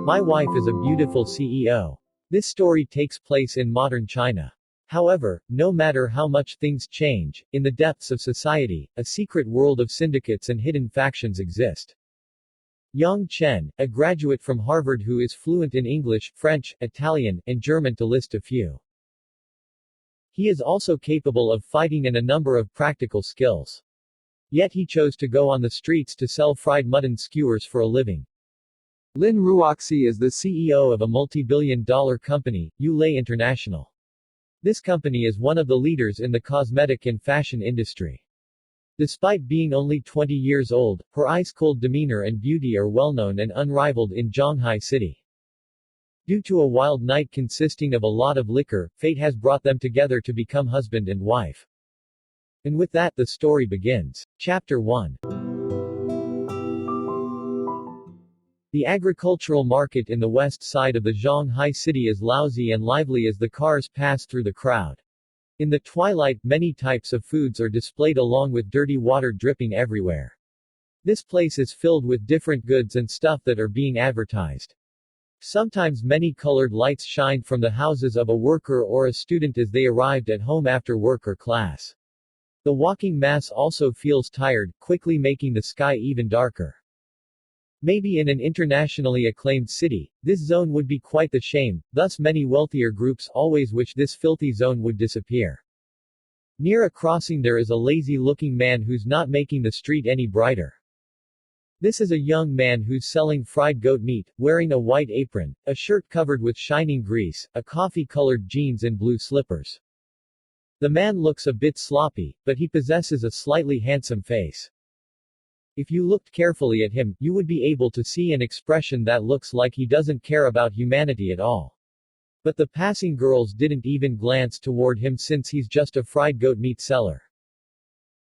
My wife is a beautiful CEO. This story takes place in modern China. However, no matter how much things change, in the depths of society, a secret world of syndicates and hidden factions exist. Yang Chen, a graduate from Harvard who is fluent in English, French, Italian, and German to list a few. He is also capable of fighting and a number of practical skills. Yet he chose to go on the streets to sell fried mutton skewers for a living. Lin Ruoxi is the CEO of a multibillion-dollar company, Lei International. This company is one of the leaders in the cosmetic and fashion industry. Despite being only 20 years old, her ice-cold demeanor and beauty are well-known and unrivaled in Zhonghai City. Due to a wild night consisting of a lot of liquor, fate has brought them together to become husband and wife. And with that, the story begins. Chapter 1. The agricultural market in the west side of the Zhonghai City is lousy and lively as the cars pass through the crowd. In the twilight, many types of foods are displayed along with dirty water dripping everywhere. This place is filled with different goods and stuff that are being advertised. Sometimes many colored lights shine from the houses of a worker or a student as they arrived at home after work or class. The walking mass also feels tired, quickly making the sky even darker. Maybe in an internationally acclaimed city, this zone would be quite the shame, thus many wealthier groups always wish this filthy zone would disappear. Near a crossing there is a lazy-looking man who's not making the street any brighter. This is a young man who's selling fried goat meat, wearing a white apron, a shirt covered with shining grease, a coffee-colored jeans and blue slippers. The man looks a bit sloppy, but he possesses a slightly handsome face. If you looked carefully at him, you would be able to see an expression that looks like he doesn't care about humanity at all. But the passing girls didn't even glance toward him since he's just a fried goat meat seller.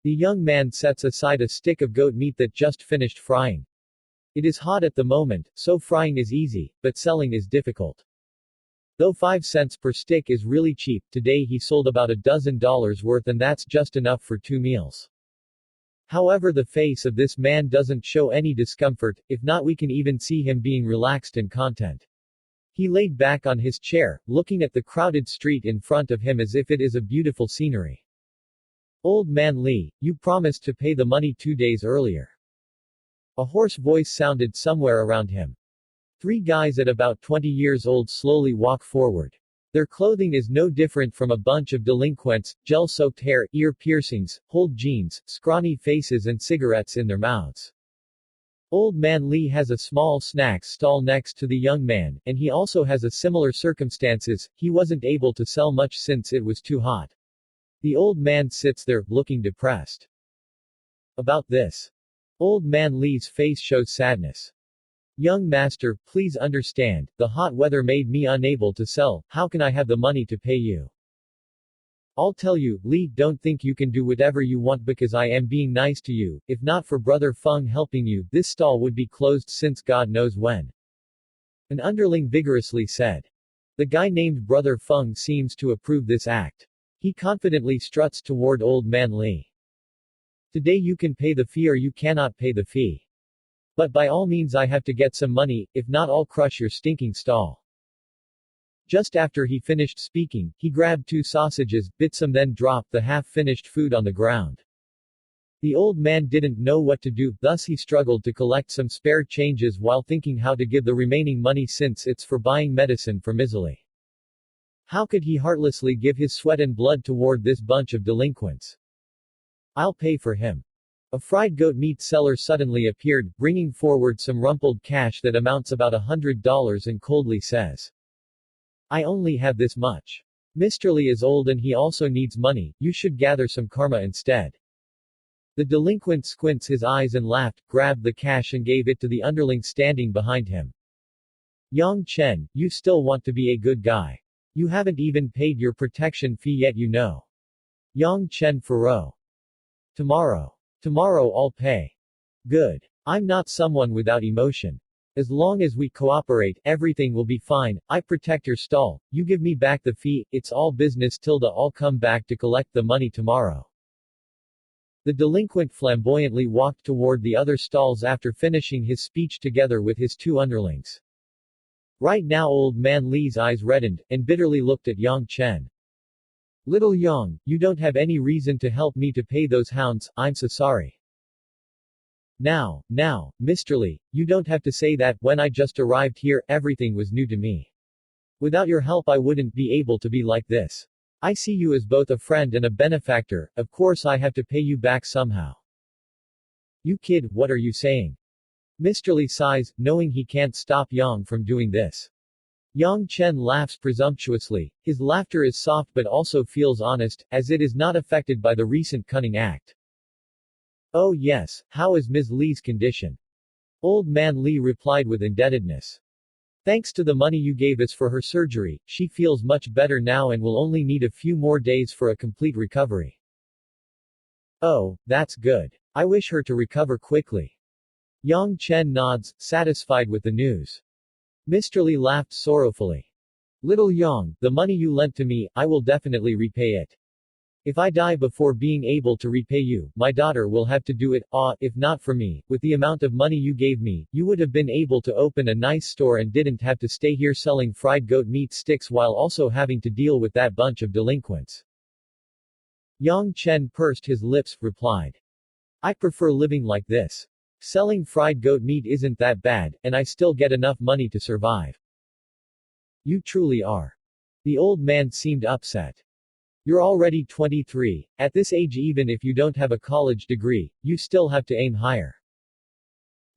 The young man sets aside a stick of goat meat that just finished frying. It is hot at the moment, so frying is easy, but selling is difficult. Though 5 cents per stick is really cheap, today he sold about $12 worth and that's just enough for 2 meals. However, the face of this man doesn't show any discomfort, if not we can even see him being relaxed and content. He laid back on his chair, looking at the crowded street in front of him as if it is a beautiful scenery. Old man Li, you promised to pay the money 2 days earlier. A hoarse voice sounded somewhere around him. 3 guys at about 20 years old slowly walk forward. Their clothing is no different from a bunch of delinquents, gel-soaked hair, ear piercings, holed jeans, scrawny faces and cigarettes in their mouths. Old man Li has a small snacks stall next to the young man, and he also has a similar circumstances, he wasn't able to sell much since it was too hot. The old man sits there, looking depressed. About this. Old man Li's face shows sadness. Young master, please understand, the hot weather made me unable to sell, how can I have the money to pay you? I'll tell you, Li, don't think you can do whatever you want because I am being nice to you, if not for brother Feng helping you, this stall would be closed since God knows when. An underling vigorously said. The guy named brother Feng seems to approve this act. He confidently struts toward old man Li. Today you can pay the fee or you cannot pay the fee. But by all means I have to get some money, if not I'll crush your stinking stall. Just after he finished speaking, he grabbed 2 sausages, bit some then dropped the half-finished food on the ground. The old man didn't know what to do, thus he struggled to collect some spare changes while thinking how to give the remaining money since it's for buying medicine for misery. How could he heartlessly give his sweat and blood toward this bunch of delinquents? I'll pay for him. A fried goat meat seller suddenly appeared, bringing forward some rumpled cash that amounts about $100 and coldly says. I only have this much. Mr. Li is old and he also needs money, you should gather some karma instead. The delinquent squints his eyes and laughed, grabbed the cash and gave it to the underling standing behind him. Yang Chen, you still want to be a good guy. You haven't even paid your protection fee yet you know. Yang Chen furrow. Tomorrow. Tomorrow I'll pay. Good. I'm not someone without emotion. As long as we cooperate, everything will be fine, I protect your stall, you give me back the fee, it's all business tilde I'll come back to collect the money tomorrow. The delinquent flamboyantly walked toward the other stalls after finishing his speech together with his 2 underlings. Right now old man Li's eyes reddened, and bitterly looked at Yang Chen. Little Yang, you don't have any reason to help me to pay those hounds, I'm so sorry. Now, Mr. Li, you don't have to say that, when I just arrived here, everything was new to me. Without your help I wouldn't be able to be like this. I see you as both a friend and a benefactor, of course I have to pay you back somehow. You kid, what are you saying? Mr. Li sighs, knowing he can't stop Yang from doing this. Yang Chen laughs presumptuously. His laughter is soft but also feels honest, as it is not affected by the recent cunning act. Oh yes, how is Ms. Li's condition? Old man Li replied with indebtedness. Thanks to the money you gave us for her surgery, she feels much better now and will only need a few more days for a complete recovery. Oh, that's good. I wish her to recover quickly. Yang Chen nods, satisfied with the news. Mr. Li laughed sorrowfully. Little Yang, the money you lent to me, I will definitely repay it. If I die before being able to repay you, my daughter will have to do it. If not for me, with the amount of money you gave me, you would have been able to open a nice store and didn't have to stay here selling fried goat meat sticks while also having to deal with that bunch of delinquents. Yang Chen pursed his lips, replied. I prefer living like this. Selling fried goat meat isn't that bad, and I still get enough money to survive. You truly are. The old man seemed upset. You're already 23. At this age, even if you don't have a college degree, you still have to aim higher.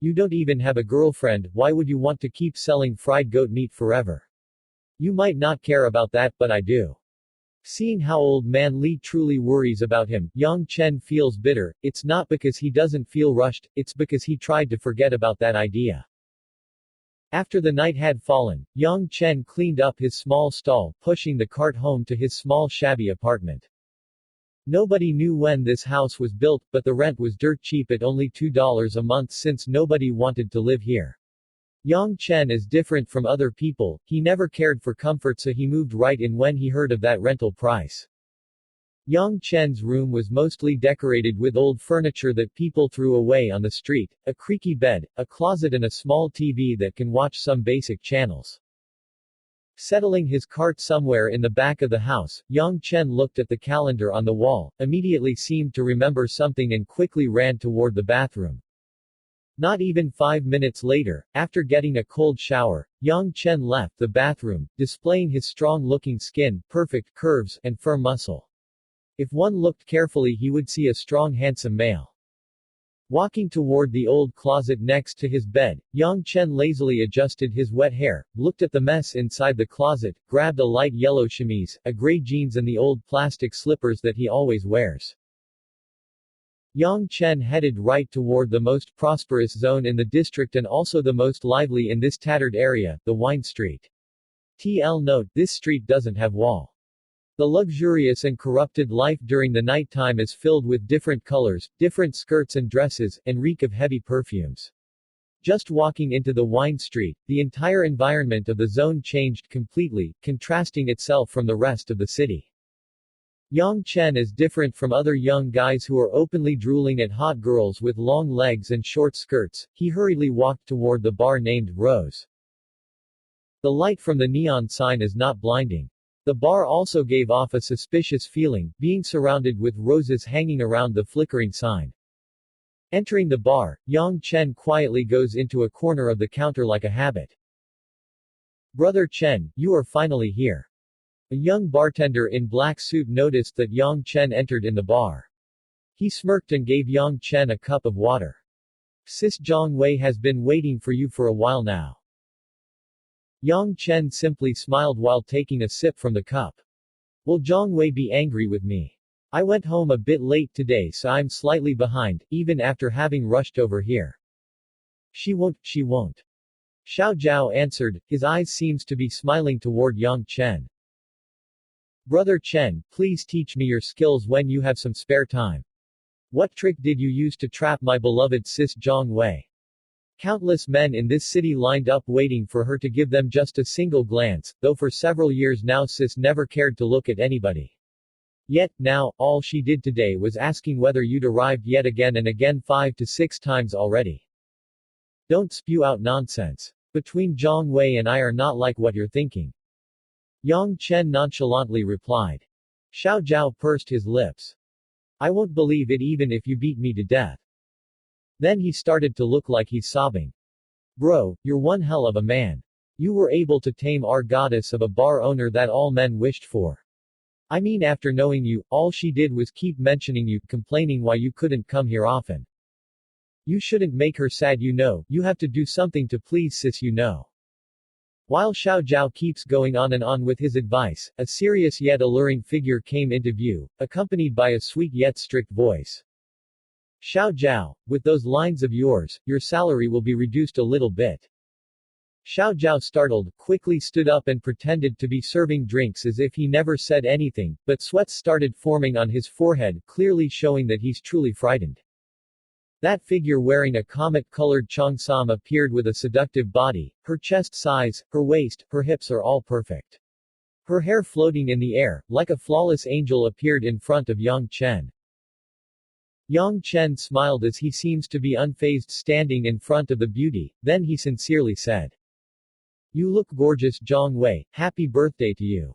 You don't even have a girlfriend, why would you want to keep selling fried goat meat forever? You might not care about that, but I do. Seeing how old man Li truly worries about him, Yang Chen feels bitter. It's not because he doesn't feel rushed, it's because he tried to forget about that idea. After the night had fallen, Yang Chen cleaned up his small stall, pushing the cart home to his small shabby apartment. Nobody knew when this house was built, but the rent was dirt cheap at only $2 a month since nobody wanted to live here. Yang Chen is different from other people, he never cared for comfort so he moved right in when he heard of that rental price. Yang Chen's room was mostly decorated with old furniture that people threw away on the street, a creaky bed, a closet and a small TV that can watch some basic channels. Settling his cart somewhere in the back of the house, Yang Chen looked at the calendar on the wall, immediately seemed to remember something and quickly ran toward the bathroom. Not even 5 minutes later, after getting a cold shower, Yang Chen left the bathroom, displaying his strong-looking skin, perfect curves, and firm muscle. If one looked carefully he would see a strong handsome male. Walking toward the old closet next to his bed, Yang Chen lazily adjusted his wet hair, looked at the mess inside the closet, grabbed a light yellow chemise, a gray jeans and the old plastic slippers that he always wears. Yang Chen headed right toward the most prosperous zone in the district and also the most lively in this tattered area, the Wine Street. TL note, this street doesn't have wall. The luxurious and corrupted life during the nighttime is filled with different colors, different skirts and dresses, and reek of heavy perfumes. Just walking into the Wine Street, the entire environment of the zone changed completely, contrasting itself from the rest of the city. Yang Chen is different from other young guys who are openly drooling at hot girls with long legs and short skirts. He hurriedly walked toward the bar named Rose. The light from the neon sign is not blinding. The bar also gave off a suspicious feeling, being surrounded with roses hanging around the flickering sign. Entering the bar, Yang Chen quietly goes into a corner of the counter like a habit. Brother Chen, you are finally here. A young bartender in black suit noticed that Yang Chen entered in the bar. He smirked and gave Yang Chen a cup of water. Sis Zhongwei has been waiting for you for a while now. Yang Chen simply smiled while taking a sip from the cup. Will Zhongwei be angry with me? I went home a bit late today so I'm slightly behind, even after having rushed over here. She won't. Xiao Zhao answered, his eyes seems to be smiling toward Yang Chen. Brother Chen, please teach me your skills when you have some spare time. What trick did you use to trap my beloved sis Zhongwei? Countless men in this city lined up waiting for her to give them just a single glance, though for several years now sis never cared to look at anybody. Yet, now, all she did today was asking whether you'd arrived yet again and again 5 to 6 times already. Don't spew out nonsense. Between Zhang Wei and I are not like what you're thinking. Yang Chen nonchalantly replied. Xiao Zhao pursed his lips. I won't believe it even if you beat me to death. Then he started to look like he's sobbing. Bro, you're one hell of a man. You were able to tame our goddess of a bar owner that all men wished for. I mean, after knowing you, all she did was keep mentioning you, complaining why you couldn't come here often. You shouldn't make her sad, you know, you have to do something to please sis, you know. While Xiao Zhao keeps going on and on with his advice, a serious yet alluring figure came into view, accompanied by a sweet yet strict voice. Xiao Zhao, with those lines of yours, your salary will be reduced a little bit. Xiao Zhao, startled, quickly stood up and pretended to be serving drinks as if he never said anything, but sweats started forming on his forehead, clearly showing that he's truly frightened. That figure wearing a comet-colored cheongsam appeared with a seductive body, her chest size, her waist, her hips are all perfect. Her hair floating in the air, like a flawless angel, appeared in front of Yang Chen. Yang Chen smiled as he seems to be unfazed standing in front of the beauty, then he sincerely said. You look gorgeous, Zhang Wei, happy birthday to you.